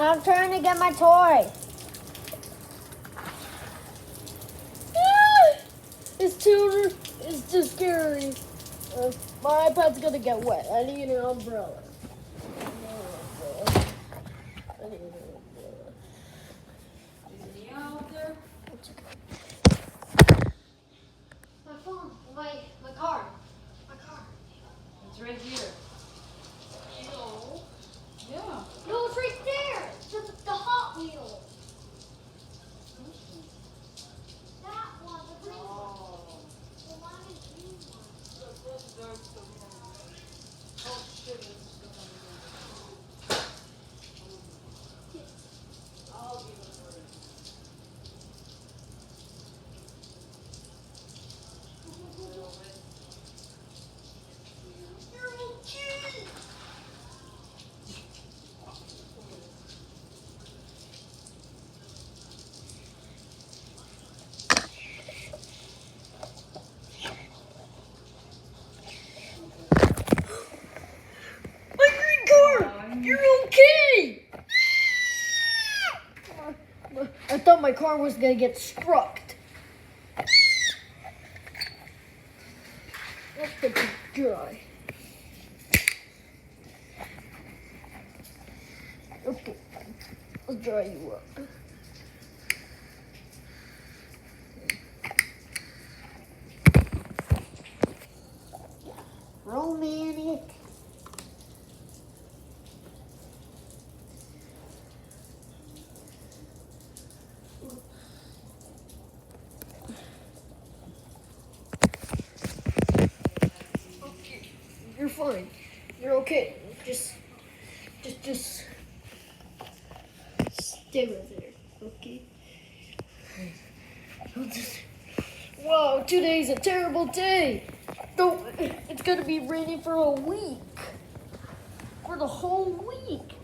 I'm trying to get my toy. It's too scary. My iPad's gonna get wet. I need an umbrella. I need an umbrella. Is Nia out there? My phone, my car. It's right here. No. Yeah. No, it's right there. The Hot Wheels. That one, the green one. Oh. The one is green one. Oh shit, it's still coming in. I'll give it a word. You're okay. My green car! You're okay! I thought my car was gonna get struck. That's the big guy. Okay, I'll dry you up. Romantic. Okay, you're fine. You're okay. Just stay with there, okay? Wow, today's a terrible day. It's gonna be raining for a week. For the whole week.